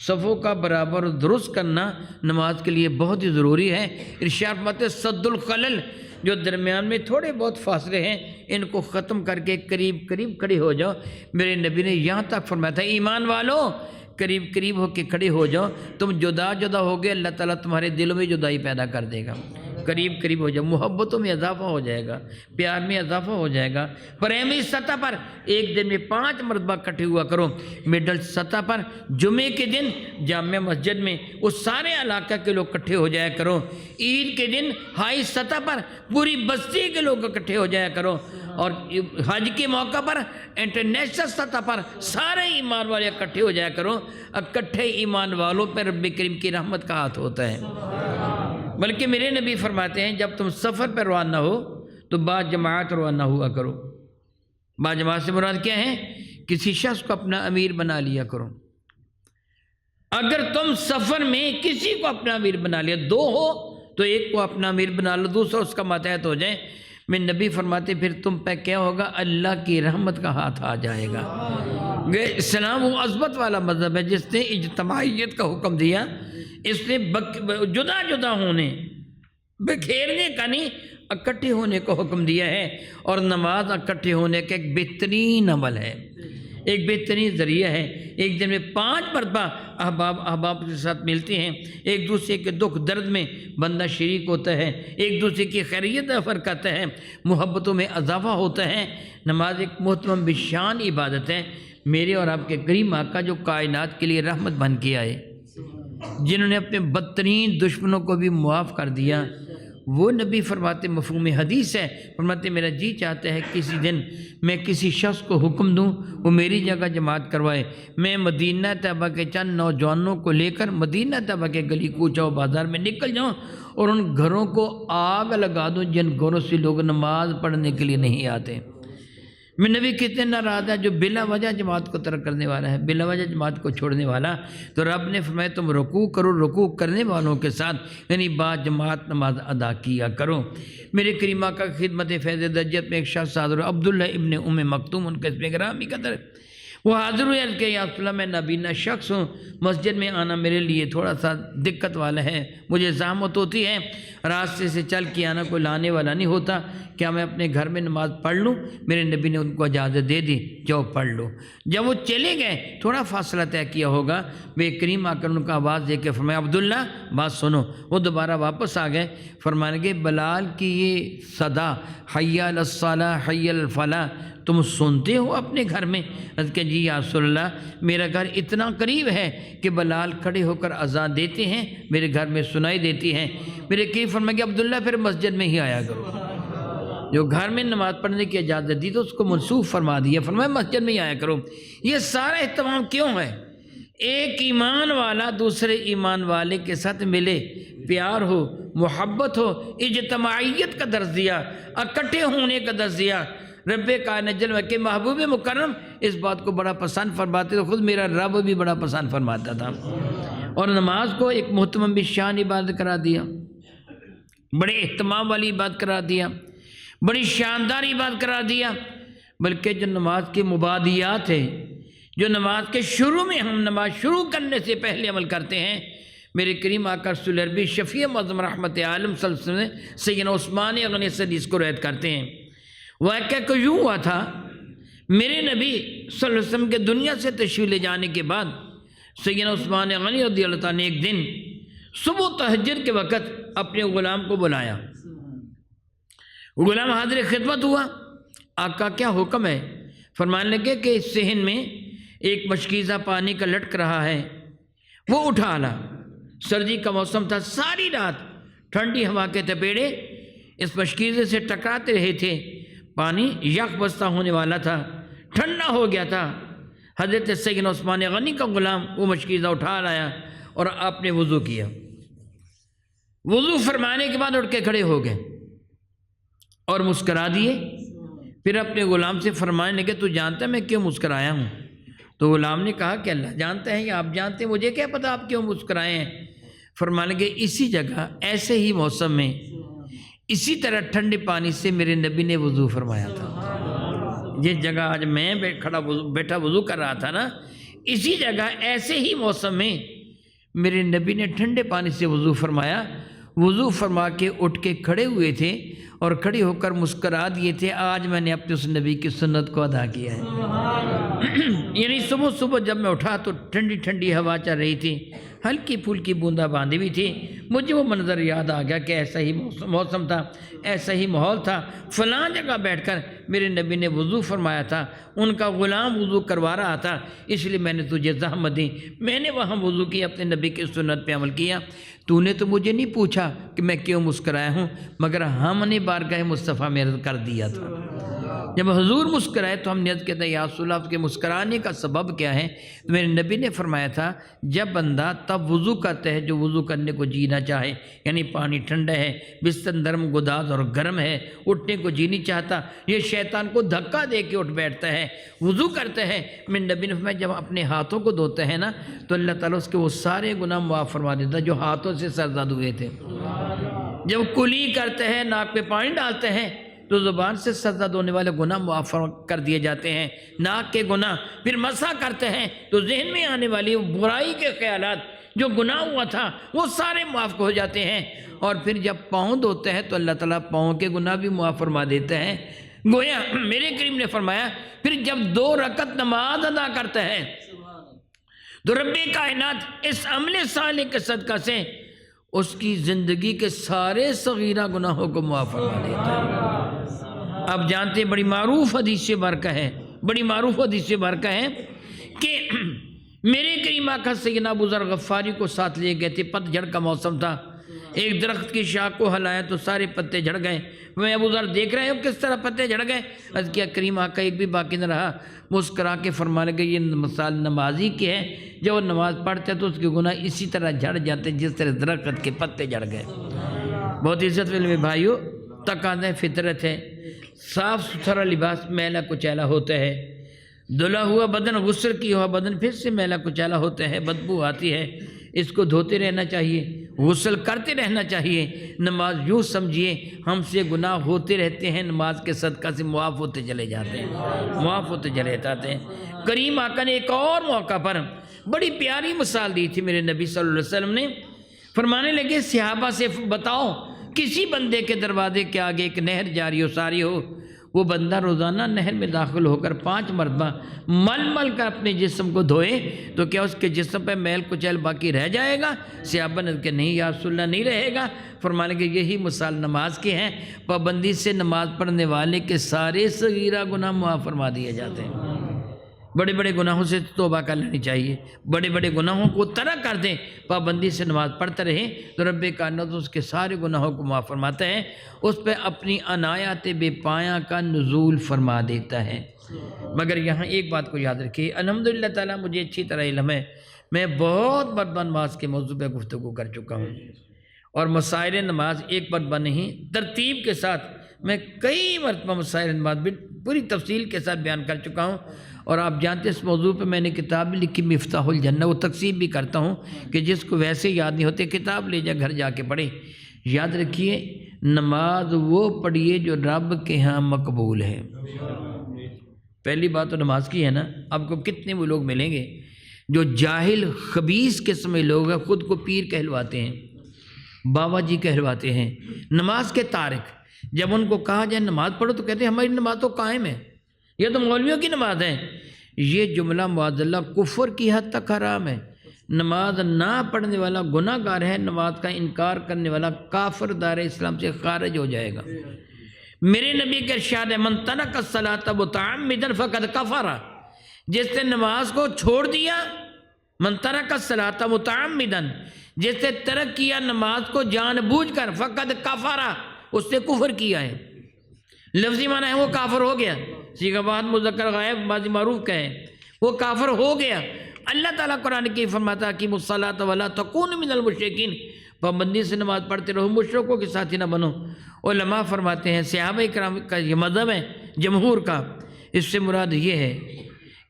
صفوں کا برابر درست کرنا نماز کے لیے بہت ہی ضروری ہے۔ ارشاد فرماتے ہیں سد الخلل، جو درمیان میں تھوڑے بہت فاصلے ہیں ان کو ختم کر کے قریب قریب کھڑے ہو جاؤ۔ میرے نبی نے یہاں تک فرمایا تھا ایمان والو قریب قریب ہو کے کھڑے ہو جاؤ، تم جدا جدا ہو گئے اللہ تعالیٰ تمہارے دلوں میں جدائی پیدا کر دے گا۔ قریب قریب ہو جائے، محبتوں میں اضافہ ہو جائے گا، پیار میں اضافہ ہو جائے گا۔ پرائمری سطح پر ایک دن میں 5 مرتبہ اکٹھے ہوا کرو، مڈل سطح پر جمعے کے دن جامع مسجد میں اس سارے علاقہ کے لوگ اکٹھے ہو جایا کرو، عید کے دن ہائی سطح پر پوری بستی کے لوگ اکٹھے ہو جایا کرو، اور حج کے موقع پر انٹرنیشنل سطح پر سارے ایمان والے اکٹھے ہو جایا کرو۔ اکٹھے ایمان والوں پر رب کریم کی رحمت کا ہاتھ ہوتا ہے۔ بلکہ میرے نبی فرماتے ہیں جب تم سفر پر روانہ ہو تو با جماعت روانہ ہوا کرو۔ با جماعت سے مراد کیا ہے؟ کسی شخص کو اپنا امیر بنا لیا کرو۔ اگر تم سفر میں کسی کو اپنا امیر بنا لیا، 2 ہو تو ایک کو اپنا امیر بنا لو، دوسرا اس کا ماتحت ہو جائے۔ میں نبی فرماتے پھر تم پہ کیا ہوگا؟ اللہ کی رحمت کا ہاتھ آ جائے گا۔ اسلام وہ عظمت والا مذہب ہے جس نے اجتماعیت کا حکم دیا، اس نے جدا جدا ہونے بکھیرنے کا نہیں، اکٹھے ہونے کا حکم دیا ہے۔ اور نماز اکٹھے ہونے کا ایک بہترین عمل ہے، ایک بہترین ذریعہ ہے۔ ایک دن میں 5 مرتبہ احباب کے ساتھ ملتے ہیں، ایک دوسرے کے دکھ درد میں بندہ شریک ہوتا ہے، ایک دوسرے کی خیریت افر کرتا ہے، محبتوں میں اضافہ ہوتا ہے۔ نماز ایک محترم بشان عبادت ہے۔ میرے اور آپ کے کریم آقا جو کائنات کے لیے رحمت بن کے آئے، جنہوں نے اپنے بدترین دشمنوں کو بھی معاف کر دیا، وہ نبی فرماتے مفہوم حدیث ہے، فرماتے میرا جی چاہتا ہے کسی دن میں کسی شخص کو حکم دوں وہ میری جگہ جماعت کروائے، میں مدینہ طیبہ کے چند نوجوانوں کو لے کر مدینہ طیبہ کے گلی کوچہ و بازار میں نکل جاؤں اور ان گھروں کو آگ لگا دوں جن گھروں سے لوگ نماز پڑھنے کے لیے نہیں آتے۔ میں نبی کتنے ناراض ہے جو بلا وجہ جماعت کو ترک کرنے والا ہے، بلا وجہ جماعت کو چھوڑنے والا۔ تو رب نے فرمایا تم رکوع کرو، رکوع کرنے والوں کے ساتھ یعنی با جماعت نماز ادا کیا کرو۔ میرے کریم آقا کی خدمت فیض درجت میں ایک شخص حاضر، عبداللہ ابن مکتوم ان کا اسم گرامی قدر، وہ حاضر ہوئے کہ یا رسول اللہ میں نابینا شخص ہوں، مسجد میں آنا میرے لیے تھوڑا سا دقت والا ہے، مجھے زحمت ہوتی ہے، راستے سے چل کے آنا کوئی لانے والا نہیں ہوتا، کیا میں اپنے گھر میں نماز پڑھ لوں؟ میرے نبی نے ان کو اجازت دے دی، جاؤ پڑھ لو۔ جب وہ چلے گئے تھوڑا فاصلہ طے کیا ہوگا، بے کریم آ کر ان کا آواز دے کے فرمایا عبداللہ بات سنو۔ وہ دوبارہ واپس آ گئے، فرمانے گے بلال کی یہ صدا حی علی الصلاۃ حی علی الفلاح تم سنتے ہو اپنے گھر میں؟ کہ جی یا رسول اللہ میرا گھر اتنا قریب ہے کہ بلال کھڑے ہو کر اذان دیتے ہیں، میرے گھر میں سنائی دیتی ہیں۔ میرے کی فرمایا کہ عبداللہ پھر مسجد میں ہی آیا کرو، جو گھر میں نماز پڑھنے کی اجازت دی تو اس کو منسوخ فرما دیا، فرمایا مسجد میں ہی آیا کرو۔ یہ سارا اہتمام کیوں ہے؟ ایک ایمان والا دوسرے ایمان والے کے ساتھ ملے، پیار ہو، محبت ہو، اجتماعیت کا درس دیا، اکٹھے ہونے کا درس دیا۔ رب کائنات جل کے محبوب مکرم اس بات کو بڑا پسند فرماتے تھے، خود میرا رب بھی بڑا پسند فرماتا تھا، اور نماز کو ایک محترم بشان عبادت کرا دیا، بڑے اہتمام والی عبادت کرا دیا، بڑی شاندار عبادت کرا دیا۔ بلکہ جو نماز کے مبادیات ہیں، جو نماز کے شروع میں ہم نماز شروع کرنے سے پہلے عمل کرتے ہیں، میرے کریم آقا رسول عربی شفیع معظم رحمت عالم صلی اللہ علیہ وسلم سیدنا عثمان غنی سے اس کو روایت کرتے ہیں۔ واقعہ کو یوں ہوا تھا، میرے نبی صلی اللہ علیہ وسلم کے دنیا سے تشریف لے جانے کے بعد سیدنا عثمان غنی رضی اللہ تعالیٰ نے ایک دن صبح تہجد کے وقت اپنے غلام کو بلایا۔ غلام حاضر خدمت ہوا، آقا کیا حکم ہے؟ فرمانے لگے کہ اس صحن میں ایک مشکیزہ پانی کا لٹک رہا ہے، وہ اٹھا لا۔ سردی کا موسم تھا، ساری رات ٹھنڈی ہوا کے تپیڑے اس مشکیزے سے ٹکراتے رہے تھے، پانی یک بستہ ہونے والا تھا، ٹھنڈا ہو گیا تھا۔ حضرت سیدنا عثمان غنی کا غلام وہ مشکیزہ اٹھا لایا اور آپ نے وضو کیا۔ وضو فرمانے کے بعد اٹھ کے کھڑے ہو گئے اور مسکرا دیے۔ پھر اپنے غلام سے فرمانے لگے تو جانتا ہے میں کیوں مسکرایا ہوں؟ تو غلام نے کہا کہ اللہ جانتا ہے یا آپ جانتے ہیں، مجھے کیا پتا آپ کیوں مسکرائے ہیں؟ فرمانے لگے اسی جگہ ایسے ہی موسم میں اسی طرح ٹھنڈے پانی سے میرے نبی نے وضو فرمایا تھا۔ جس جگہ آج میں بیٹھا وضو کر رہا تھا نا، اسی جگہ ایسے ہی موسم میں میرے نبی نے ٹھنڈے پانی سے وضو فرمایا۔ وضو فرما کے اٹھ کے کھڑے ہوئے تھے اور کھڑے ہو کر مسکرا دیے تھے، آج میں نے اپنے اس نبی کی سنت کو ادا کیا ہے۔ یعنی صبح صبح جب میں اٹھا تو ٹھنڈی ٹھنڈی ہوا چل رہی تھی، ہلکی پھلکی بوندا باندی بھی تھی. مجھے وہ منظر یاد آ گیا کہ ایسا ہی موسم تھا، ایسا ہی ماحول تھا. فلاں جگہ بیٹھ کر میرے نبی نے وضو فرمایا تھا، ان کا غلام وضو کروا رہا تھا، اس لیے میں نے تجھے زحمت دی، میں نے وہاں وضو کیا، اپنے نبی کی سنت پہ عمل کیا. تو نے تو مجھے نہیں پوچھا کہ میں کیوں مسکرایا ہوں، مگر ہم نے بارگاہ مصطفیٰ میں عرض کر دیا تھا. جب حضور مسکرائے تو ہم نیت کہتے ہیں یا رسول اللہ، آپ کے مسکرانے کا سبب کیا ہے؟ تو میرے نبی نے فرمایا تھا جب بندہ تب وضو کرتا ہے جو وضو کرنے کو جینا چاہے، یعنی پانی ٹھنڈا ہے، بستر نرم گداز اور گرم ہے، اٹھنے کو جی نہیں چاہتا، یہ شیطان کو دھکا دے کے اٹھ بیٹھتا ہے، وضو کرتا ہے. میرے نبی نے فرمایا جب اپنے ہاتھوں کو دھوتا ہے نا تو اللہ تعالیٰ اس کے وہ سارے گناہ معاف فرما دیتا ہے جو ہاتھوں سے سرزد ہوئے تھے. جب کلی کرتے ہیں، ناک پہ پانی ڈالتے ہیں تو زبان سے سرزد ہونے والے گناہ معاف کر دیے جاتے ہیں، ناک کے گناہ. پھر مسح کرتے ہیں تو ذہن میں آنے والی برائی کے خیالات جو گناہ ہوا تھا وہ سارے معاف ہو جاتے ہیں. اور پھر جب پاؤں دھوتے ہیں تو اللہ تعالیٰ پاؤں کے گناہ بھی معاف فرما دیتے ہیں. گویا میرے کریم نے فرمایا پھر جب 2 رکعت نماز ادا کرتا ہے تو رب کائنات اس عمل صالح کے صدقہ سے اس کی زندگی کے سارے صغیرہ گناہوں کو معاف فرما دیتا ہے. آپ جانتے ہیں بڑی معروف حدیث سے برکہ ہے، بڑی معروف حدیث سے برکہ ہے کہ میرے کریم آقا سیدنا ابو ذر غفاری کو ساتھ لے گئے تھے، پت جھڑ کا موسم تھا. ایک درخت کی شاخ کو ہلایا تو سارے پتے جھڑ گئے. میں ابو ذر دیکھ رہے ہو کس طرح پتے جھڑ گئے. عرض کیا کریم آقا ایک بھی باقی نہ رہا. مسکرا کے فرمانے لگے یہ مثال نمازی کی ہے، جب وہ نماز پڑھتے تو اس کے گناہ اسی طرح جھڑ جاتے جس طرح درخت کے پتے جھڑ گئے. بہت عزت والے بھائیو، تقاضۂ فطرت ہے. صاف ستھرا لباس میلا کچیلا ہوتا ہے، دھلا ہوا بدن، غسل کیا ہوا بدن پھر سے میلا کچیلا ہوتا ہے، بدبو آتی ہے. اس کو دھوتے رہنا چاہیے، غسل کرتے رہنا چاہیے. نماز یوں سمجھیے ہم سے گناہ ہوتے رہتے ہیں، نماز کے صدقہ سے معاف ہوتے چلے جاتے ہیں، معاف ہوتے چلے جاتے ہیں. کریم آقا نے ایک اور موقع پر بڑی پیاری مثال دی تھی میرے نبی صلی اللہ علیہ وسلم نے. فرمانے لگے صحابہ سے بتاؤ کسی بندے کے دروازے کے آگے ایک نہر جاری ہو ساری ہو، وہ بندہ روزانہ نہر میں داخل ہو کر 5 مرتبہ مل مل کر اپنے جسم کو دھوئے تو کیا اس کے جسم پہ میل کچیل باقی رہ جائے گا؟ صحابہ نے کہ نہیں یا رسول اللہ نہیں رہے گا. فرمانے کہ یہی مثال نماز کی ہے، پابندی سے نماز پڑھنے والے کے سارے صغیرہ گناہ معاف فرما دیے جاتے ہیں. بڑے بڑے گناہوں سے توبہ کر لینی چاہیے، بڑے بڑے گناہوں کو ترک کر دیں، پابندی سے نماز پڑھتے رہیں تو رب کائنات اس کے سارے گناہوں کو معاف فرماتا ہے، اس پہ اپنی عنایات بے پایاں کا نزول فرما دیتا ہے. مگر یہاں ایک بات کو یاد رکھیے، الحمدللہ تعالیٰ مجھے اچھی طرح علم ہے، میں بہت مرتبہ نماز کے موضوع پہ گفتگو کر چکا ہوں اور مسائل نماز ایک مرتبہ نہیں، ترتیب کے ساتھ میں کئی مرتبہ مسائل نماز بھی پوری تفصیل کے ساتھ بیان کر چکا ہوں. اور آپ جانتے ہیں اس موضوع پہ میں نے کتاب بھی لکھی مفتاح الجنہ، وہ تقسیم بھی کرتا ہوں کہ جس کو ویسے یاد نہیں ہوتے کتاب لے جا گھر جا کے پڑھے. یاد رکھیے نماز وہ پڑھیے جو رب کے ہاں مقبول ہے. پہلی بات تو نماز کی ہے نا. آپ کو کتنے وہ لوگ ملیں گے جو جاہل خبیث قسم کے لوگ ہیں، خود کو پیر کہلواتے ہیں، بابا جی کہلواتے ہیں، نماز کے تارک. جب ان کو کہا جائے نماز پڑھو تو کہتے ہیں ہماری نماز تو قائم ہے، یہ تو مولویوں کی نماز ہے. یہ جملہ معاذ اللہ کفر کی حد تک حرام ہے. نماز نہ پڑھنے والا گناہ گار ہے، نماز کا انکار کرنے والا کافر دار اسلام سے خارج ہو جائے گا. میرے نبی کے ارشاد ہے من ترک الصلاۃ متعمدا فقد کفر، جس نے نماز کو چھوڑ دیا، من ترک الصلاۃ متعمدا، جس نے ترک کیا نماز کو جان بوجھ کر، فقد کفر، اس نے کفر کیا ہے. لفظی معنی ہے وہ کافر ہو گیا، صیغہ واحد مذکر غائب ماضی معروف کا ہے، وہ کافر ہو گیا. اللہ تعالیٰ قرآن کی فرماتا کہ الصلاۃ ولا تکونوا من المشرکین، پابندی سے نماز پڑھتے رہو، مشرکوں کے ساتھی نہ بنو. علماء فرماتے ہیں صحابہ کرام کا یہ مذہب ہے جمہور کا، اس سے مراد یہ ہے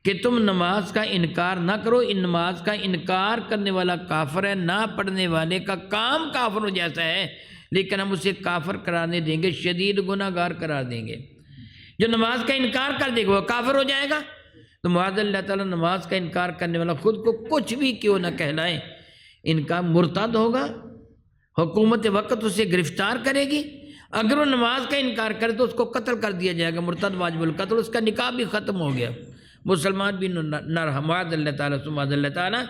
کہ تم نماز کا انکار نہ کرو. ان نماز کا انکار کرنے والا کافر ہے، نہ پڑھنے والے کا کام کافروں جیسا ہے، لیکن ہم اسے کافر قرار نہیں دیں گے، شدید گناہ گار قرار دیں گے. جو نماز کا انکار کر دے گا وہ کافر ہو جائے گا. تو معاذ اللہ تعالیٰ نماز کا انکار کرنے والا خود کو کچھ بھی کیوں نہ کہلائے، ان کا مرتد ہوگا، حکومت وقت اسے گرفتار کرے گی. اگر وہ نماز کا انکار کرے تو اس کو قتل کر دیا جائے گا، مرتد واجب القتل، اس کا نکاح بھی ختم ہو گیا. مسلمان بھی نہ رہا۔ معاذ اللہ تعالیٰ معاذ اللہ تعالیٰ،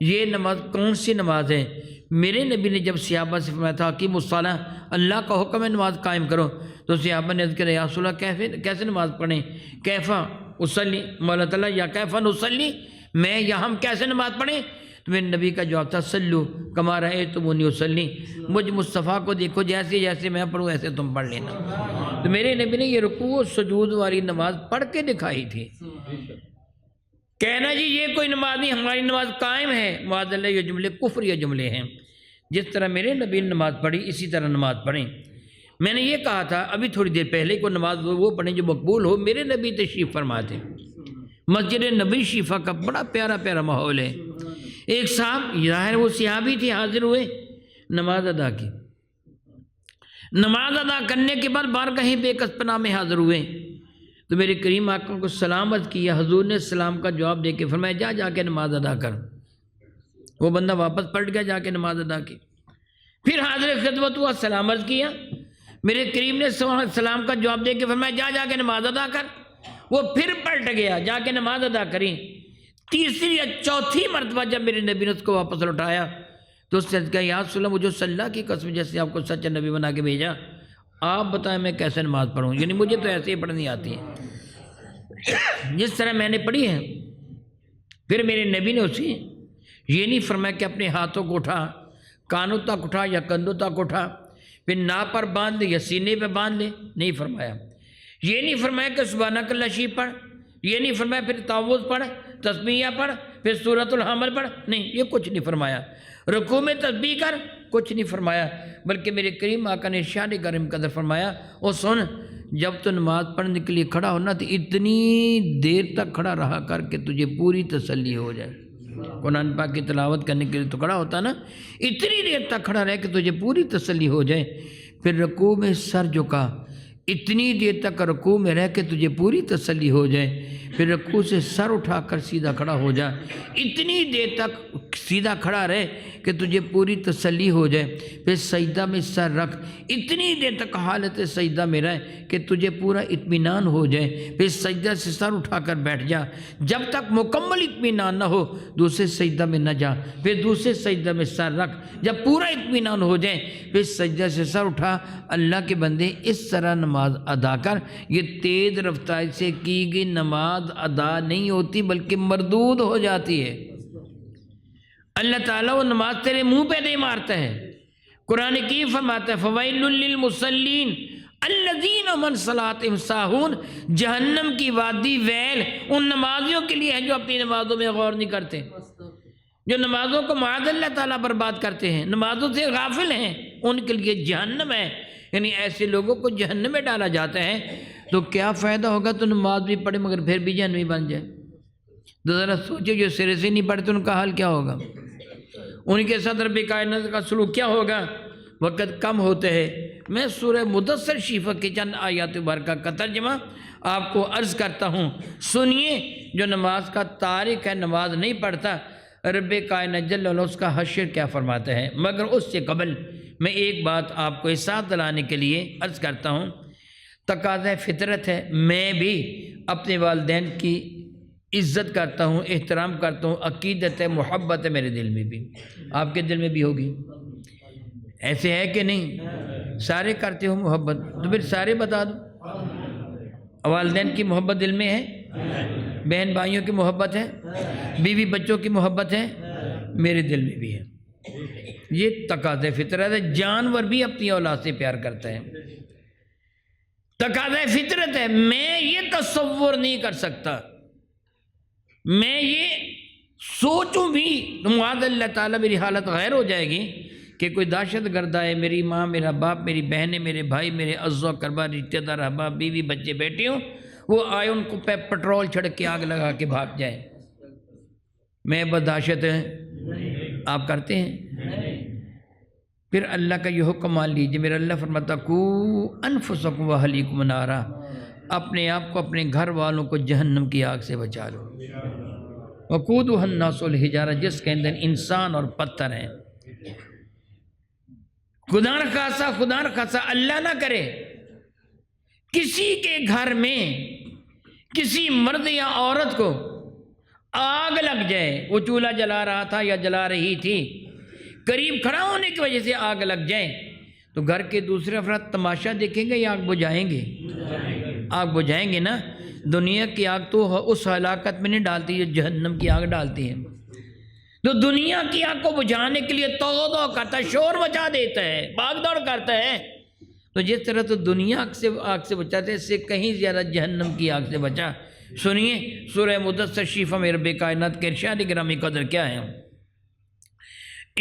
یہ نماز کون سی نماز ہے؟ میرے نبی نے جب صحابہ سے فرمایا تھا اقیموا الصلاۃ، اللہ کا حکم ہے نماز قائم کرو، تو صحابہ نے عرض کیا یا رسول اللہ کیسے نماز پڑھیں؟ کیفا اصلی، مولا تعالیٰ یا کیفا نصلی، میں یا ہم کیسے نماز پڑھیں؟ تو میرے نبی کا جواب تھا صلو کما رأیتمونی اصلی، مجھ مصطفیٰ کو دیکھو جیسے جیسے میں پڑھوں ایسے تم پڑھ لینا۔ تو میرے نبی نے یہ رکوع و سجود والی نماز پڑھ کے دکھائی تھی۔ کہنا جی یہ کوئی نماز نہیں، ہماری نماز قائم ہے، معاذ اللہ یہ جملے کفر یا جملے ہیں۔ جس طرح میرے نبی نے نماز پڑھی اسی طرح نماز پڑھیں۔ میں نے یہ کہا تھا ابھی تھوڑی دیر پہلے کو نماز وہ پڑھیں جو مقبول ہو۔ میرے نبی تشریف فرما تھے، مسجد نبی شفا کا بڑا پیارا پیارا ماحول ہے۔ ایک صاحب ظاہر وہ صحابی تھے، حاضر ہوئے، نماز ادا کی۔ نماز ادا کرنے کے بعد بارگاہ بے کس پناہ میں حاضر ہوئے تو میرے کریم آقا کو سلام عرض کیا، حضور نے سلام کا جواب دے کے فرمایا جا کے نماز ادا کر۔ وہ بندہ واپس پلٹ گیا، جا کے نماز ادا کی۔ پھر حاضر خدمت ہوا، سلام عرض کیا، میرے کریم نے سلام کا جواب دے کے فرمایا جا کے نماز ادا کر۔ وہ پھر پلٹ گیا، جا کے نماز ادا کری۔ تیسری یا چوتھی مرتبہ جب میرے نبی نے اس کو واپس لوٹایا تو اس نے کہا یا رسول اللہ مجھے اللہ کی قسم جیسے آپ کو سچا نبی بنا کے بھیجا، آپ بتائیں میں کیسے نماز پڑھوں؟ یعنی مجھے تو ایسے ہی پڑھنی آتی ہے جس طرح میں نے پڑھی ہے۔ پھر میرے نبی نے اسے یہ نہیں فرمایا کہ اپنے ہاتھوں کو اٹھا، کانوں تک اٹھا یا کندھوں تک اٹھا، پھر ناپ پر باندھ لے یا سینے پہ باندھ لے، نہیں فرمایا۔ یہ نہیں فرمایا کہ سبحانک اللہ شیف پڑھ، یہ نہیں فرمایا پھر تعوذ پڑھ، تسبیح پڑھ، پھر سورۃ الحمل پڑھ، نہیں یہ کچھ نہیں فرمایا۔ رکوع میں تسبیح کر، کچھ نہیں فرمایا، بلکہ میرے کریم آقا نے ارشاد کریم قدر فرمایا اور سن جب تو نماز پڑھنے کے لیے کھڑا ہونا تو اتنی دیر تک کھڑا رہا کر کہ تجھے پوری تسلی ہو جائے۔ قرآن پاک کی تلاوت کرنے کے لیے تو کھڑا ہوتا نا، اتنی دیر تک کھڑا رہے کہ تجھے پوری تسلی ہو جائے۔ پھر رکوع میں سر جھکا، اتنی دیر تک رکوع میں رہ کے تجھے پوری تسلی ہو جائے۔ پھر رکوع سے سر اٹھا کر سیدھا کھڑا ہو جا، اتنی دیر تک سیدھا کھڑا رہے کہ تجھے پوری تسلی ہو جائے۔ پھر سجدہ میں سر رکھ، اتنی دیر تک حالت سجدہ میں رہے کہ تجھے پورا اطمینان ہو جائے۔ پھر سجدہ سے سر اٹھا کر بیٹھ جا، جب تک مکمل اطمینان نہ ہو دوسرے سجدہ میں نہ جا۔ پھر دوسرے سجدہ میں سر رکھ، جب پورا اطمینان ہو جائے پھر سجدہ سے سر اٹھا۔ اللہ کے بندے اس طرح نماز ادا کر۔ یہ تیز رفتاری سے کی گئی نماز ادا نہیں ہوتی بلکہ مردود ہو جاتی ہے۔ اللہ تعالیٰ وہ نماز تیرے منہ پہ نہیں مارتا ہے۔ قرآن کی فرماتا ہے فویل للمصلین الذین عن صلاتہم ساہون، جہنم کی وادی ویل ان نمازیوں کے لیے ہے جو اپنی نمازوں میں غور نہیں کرتے، جو نمازوں کو معاذ اللہ تعالیٰ برباد کرتے ہیں، نمازوں سے غافل ہیں، ان کے لیے جہنم ہے۔ یعنی ایسے لوگوں کو جہنم میں ڈالا جاتا ہے۔ تو کیا فائدہ ہوگا تو نماز بھی پڑھے مگر پھر بھی جہنمی بن جائے؟ تو ذرا سوچو جو سرے سے نہیں پڑھتے ان کا حال کیا ہوگا، ان کے ساتھ رب کائنات کا سلوک کیا ہوگا؟ وقت کم ہوتے ہیں، میں سورہ مدثر شریفہ کی چند آیات مبارکہ کا ترجمہ آپ کو عرض کرتا ہوں، سنیے۔ جو نماز کا تارک ہے، نماز نہیں پڑھتا، رب کائنات جل وعلا اس کا حشر کیا فرماتا ہے۔ مگر اس سے قبل میں ایک بات آپ کو احساس دلانے کے لیے عرض کرتا ہوں، تقاضۂ فطرت ہے، میں بھی اپنے والدین کی عزت کرتا ہوں، احترام کرتا ہوں، عقیدت ہے، محبت ہے میرے دل میں بھی، آپ کے دل میں بھی ہوگی، ایسے ہے کہ نہیں؟ سارے کرتے ہو محبت، تو پھر سارے بتا دو۔ والدین کی محبت دل میں ہے، بہن بھائیوں کی محبت ہے، بیوی بچوں کی محبت ہے، میرے دل میں بھی ہے۔ یہ تقاضۂ فطرت ہے، جانور بھی اپنی اولاد سے پیار کرتا ہے، تقاضۂ فطرت ہے۔ میں یہ تصور نہیں کر سکتا، میں یہ سوچوں بھی تو معاذ اللہ تعالیٰ میری حالت غیر ہو جائے گی کہ کوئی دہشت گرد آئے، میری ماں، میرا باپ، میری بہنیں، میرے بھائی، میرے عزیز و اقربا، رشتہ دار، احباب، بیوی بچے بیٹے ہوں، وہ آئے ان کو پہ پٹرول چھڑک کے آگ لگا کے بھاگ جائے، میں برداشت ہے؟ آپ کرتے ہیں؟ پھر اللہ کا یہ حکم مان لیجیے، میرا اللہ فرماتا کو انفسکم واہلیکم نارا، اپنے آپ کو اپنے گھر والوں کو جہنم کی آگ سے بچا لو۔ وقودھا الناس والحجارہ، جس کے اندر انسان اور پتھر ہیں۔ خدا نخواستہ اللہ نہ کرے کسی کے گھر میں کسی مرد یا عورت کو آگ لگ جائے، وہ چولہا جلا رہا تھا یا جلا رہی تھی، قریب کھڑا ہونے کی وجہ سے آگ لگ جائے، تو گھر کے دوسرے افراد تماشا دیکھیں گے یا آگ بجھائیں گے؟ آگ بجھائیں گے نا۔ دنیا کی آگ تو اس ہلاکت میں نہیں ڈالتی جو جہنم کی آگ ڈالتی ہے۔ تو دنیا کی آگ کو بجھانے کے لیے تو کرتا ہے، شور مچا دیتا ہے، بھاگ دوڑ کرتا ہے۔ تو جس طرح تو دنیا آگ سے بچاتے، اس سے کہیں زیادہ جہنم کی آگ سے بچا۔ سنیے سورہ مدثر شریفہ میں رب کائنات کے ارشاد گرامی قدر کیا ہے۔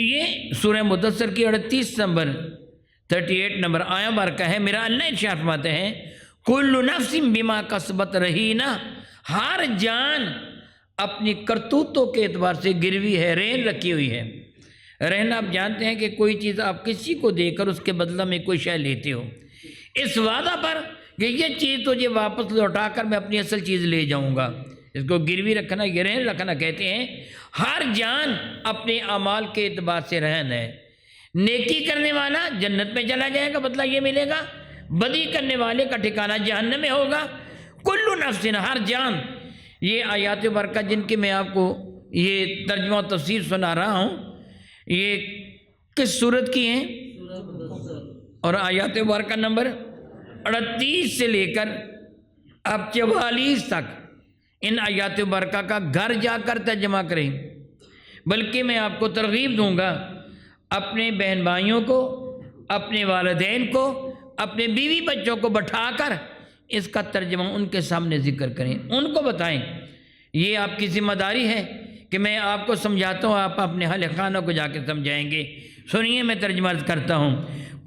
یہ سورہ مدثر کی 38 نمبر آیا برکہ ہے۔ میرا اللہ ارشاد فرماتے ہیں کل نفس بما کسبت رہینہ، ہر جان اپنی کرتوتوں کے اعتبار سے گروی ہے، رہن رکھی ہوئی ہے۔ رہن آپ جانتے ہیں کہ کوئی چیز آپ کسی کو دے کر اس کے بدلہ میں کوئی شے لیتے ہو، اس وعدہ پر کہ یہ چیز تجھے واپس لوٹا کر میں اپنی اصل چیز لے جاؤں گا، اس کو گروی رکھنا، یہ رہن رکھنا کہتے ہیں۔ ہر جان اپنے اعمال کے اعتبار سے رہن ہے۔ نیکی کرنے والا جنت میں چلا جائے گا، بدلہ یہ ملے گا، بدی کرنے والے کا ٹھکانہ جہنم میں ہوگا۔ کل نفس، ہر جان، یہ آیات برکہ جن کی میں آپ کو یہ ترجمہ و تفسیر سنا رہا ہوں، یہ کس سورت کی ہیں؟ اور آیات برکہ نمبر 38 سے لے کر اب 44 تک ان آیات برکہ کا گھر جا کر ترجمہ کریں۔ بلکہ میں آپ کو ترغیب دوں گا اپنے بہن بھائیوں کو، اپنے والدین کو، اپنے بیوی بچوں کو بٹھا کر اس کا ترجمہ ان کے سامنے ذکر کریں، ان کو بتائیں۔ یہ آپ کی ذمہ داری ہے کہ میں آپ کو سمجھاتا ہوں، آپ اپنے اہل خانہ کو جا کے سمجھائیں گے۔ سنیے میں ترجمہ کرتا ہوں۔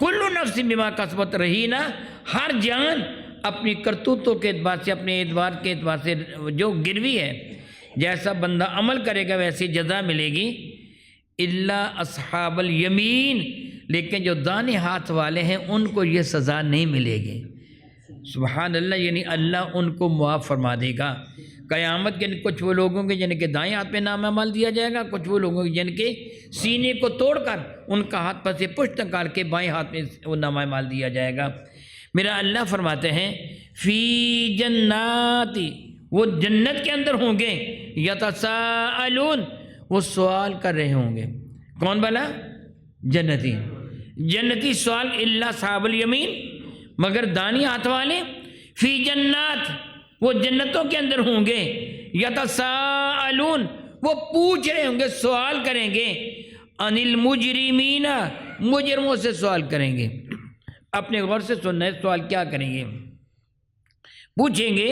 کل نفس بما کسبت رہینہ، ہر جان اپنی کرتوتوں کے اعتبار سے، اپنے اعتبار کے اعتبار سے جو گروی ہے، جیسا بندہ عمل کرے گا ویسی جزا ملے گی۔ الا اصحاب الیمین، لیکن جو دانے ہاتھ والے ہیں ان کو یہ سزا نہیں ملے گی۔ سبحان اللہ، یعنی اللہ ان کو معاف فرما دے گا قیامت کے۔ کچھ وہ لوگوں کے جن کے دائیں ہاتھ میں نامہ مال دیا جائے گا، کچھ وہ لوگوں کے جن کے سینے کو توڑ کر ان کا ہاتھ پر سے پشت نکال کے بائیں ہاتھ میں وہ نامہ مال دیا جائے گا۔ میرا اللہ فرماتے ہیں فی جنات، وہ جنت کے اندر ہوں گے، یتساءلون، وہ سوال کر رہے ہوں گے۔ کون بلا؟ جنتی۔ جنتی سوال الا صحاب الیمین، مگر دانی ہاتھ والے، فی جنات، وہ جنتوں کے اندر ہوں گے، یتساءلون، وہ پوچھ رہے ہوں گے، سوال کریں گے، عن المجرمین، مجرموں سے سوال کریں گے۔ اپنے غور سے سننا ہے، سوال کیا کریں گے؟ پوچھیں گے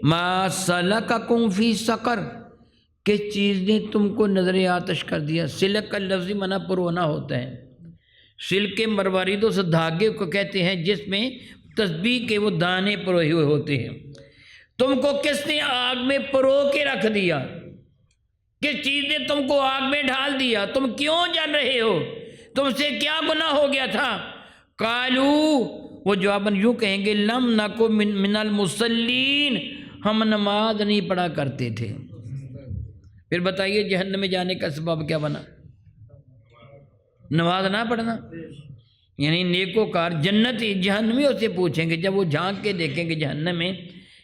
ما سلککم فی سقر، کس چیز نے تم کو نظر آتش کر دیا؟ سلک کا لفظی معنی پرونا ہوتا ہے۔ سلک کے مرواریدوں سے دھاگے کو کہتے ہیں جس میں تسبیح کے وہ دانے پروئے ہوئے ہوتے ہیں۔ تم کو کس نے آگ میں پرو کے رکھ دیا؟ کس چیز نے تم کو آگ میں ڈال دیا؟ تم کیوں جل رہے ہو؟ تم سے کیا گناہ ہو گیا تھا؟ قالو، وہ جواباً یوں کہیں گے لم نکو من المصلین، ہم نماز نہیں پڑھا کرتے تھے۔ پھر بتائیے جہنم میں جانے کا سبب کیا بنا؟ نماز نہ پڑھنا۔ یعنی نیکوکار جنتی جہنمیوں سے پوچھیں گے جب وہ جھانک کے دیکھیں گے جہنم میں،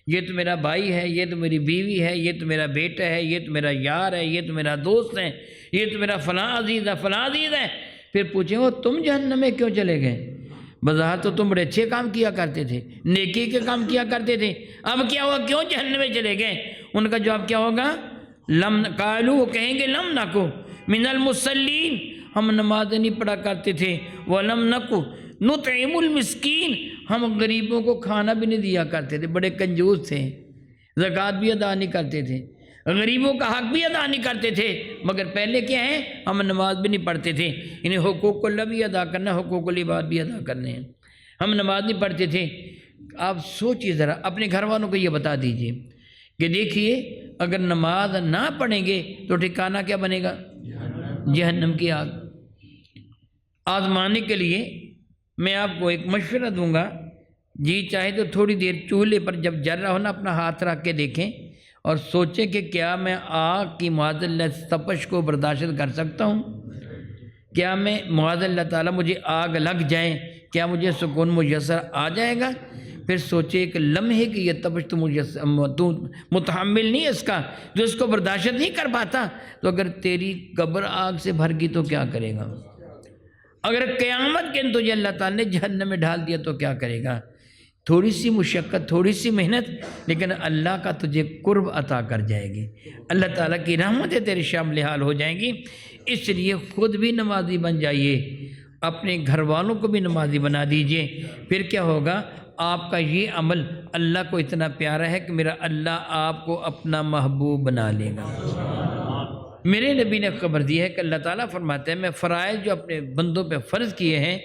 یہ تو میرا بھائی ہے، یہ تو میری بیوی ہے، یہ تو میرا بیٹا ہے، یہ تو میرا یار ہے، یہ تو میرا دوست ہے، یہ تو میرا فلاں عزیز ہے، فلاں عزیز ہے۔ پھر پوچھیں وہ تم جہنم میں کیوں چلے گئے؟ بظاہر تو تم بڑے اچھے کام کیا کرتے تھے، نیکی کے کام کیا کرتے تھے، اب کیا ہوا، کیوں جہنم میں چلے گئے؟ ان کا جواب کیا ہوگا؟ لم قالو، وہ کہیں گے لم نکو من المصلین، ہم نماز نہیں پڑھا کرتے تھے، ولم نکو نطعم المسکین، ہم غریبوں کو کھانا بھی نہیں دیا کرتے تھے، بڑے کنجوس تھے، زکوٰۃ بھی ادا نہیں کرتے تھے، غریبوں کا حق بھی ادا نہیں کرتے تھے، مگر پہلے کیا ہے، ہم نماز بھی نہیں پڑھتے تھے۔ انہیں حقوق اللہ بھی ادا کرنا، حقوق العباد بھی ادا کرنے ہیں، ہم نماز نہیں پڑھتے تھے۔ آپ سوچیے ذرا، اپنے گھر والوں کو یہ بتا دیجئے کہ دیکھیے اگر نماز نہ پڑھیں گے تو ٹھکانہ کیا بنے گا؟ جہنم کی آگ۔ آزمانے کے لیے میں آپ کو ایک مشورہ دوں گا، جی چاہے تو تھوڑی دیر چولہے پر جب جل رہا ہو نا، اپنا ہاتھ رکھ کے دیکھیں اور سوچیں کہ کیا میں آگ کی معاذ اللہ تپش کو برداشت کر سکتا ہوں؟ کیا میں معاذ اللہ تعالیٰ مجھے آگ لگ جائے، کیا مجھے سکون میسر آ جائے گا؟ پھر سوچے کہ لمحے کی یہ تپش تو متحمل نہیں ہے اس کا، جو اس کو برداشت نہیں کر پاتا، تو اگر تیری قبر آگ سے بھر گئی تو کیا کرے گا؟ اگر قیامت کے دن تجھے اللہ تعالیٰ نے جہنم میں ڈال دیا تو کیا کرے گا؟ تھوڑی سی مشقت، تھوڑی سی محنت، لیکن اللہ کا تجھے قرب عطا کر جائے گی، اللہ تعالیٰ کی رحمتیں تیرے شامل حال ہو جائیں گی۔ اس لیے خود بھی نمازی بن جائیے، اپنے گھر والوں کو بھی نمازی بنا دیجئے، پھر کیا ہوگا؟ آپ کا یہ عمل اللہ کو اتنا پیارا ہے کہ میرا اللہ آپ کو اپنا محبوب بنا لے گا۔ میرے نبی نے خبر دی ہے کہ اللہ تعالیٰ فرماتے ہیں میں فرائض جو اپنے بندوں پہ فرض کیے ہیں،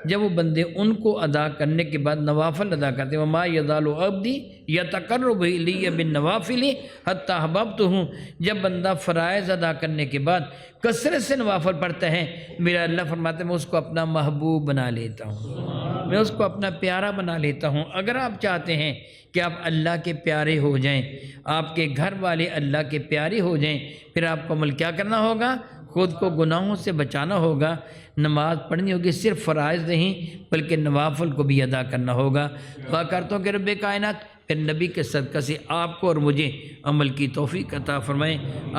جب وہ بندے ان کو ادا کرنے کے بعد نوافل ادا کرتے ہیں، وَمَا يَزَالُ عَبْدِي يَتَقَرَّبُ إِلَيَّ بِالنَّوَافِلِ حَتَّى أَحْبَبْتُهُ، جب بندہ فرائض ادا کرنے کے بعد کثرت سے نوافل پڑھتا ہے، میرا اللہ فرماتے ہیں میں اس کو اپنا محبوب بنا لیتا ہوں، میں اس کو اپنا پیارا بنا لیتا ہوں۔ اگر آپ چاہتے ہیں کہ آپ اللہ کے پیارے ہو جائیں، آپ کے گھر والے اللہ کے پیارے ہو جائیں، پھر آپ کو عمل کیا کرنا ہوگا؟ خود کو گناہوں سے بچانا ہوگا، نماز پڑھنی ہوگی، صرف فرائض نہیں بلکہ نوافل کو بھی ادا کرنا ہوگا۔ دعا کرتا ہوں کہ رب کائنات پھر نبی کے صدقہ سے آپ کو اور مجھے عمل کی توفیق عطا فرمائیں،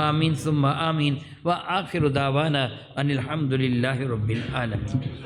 آمین ثم آمین، وآخر دعوانا ان الحمد للہ رب العالمین۔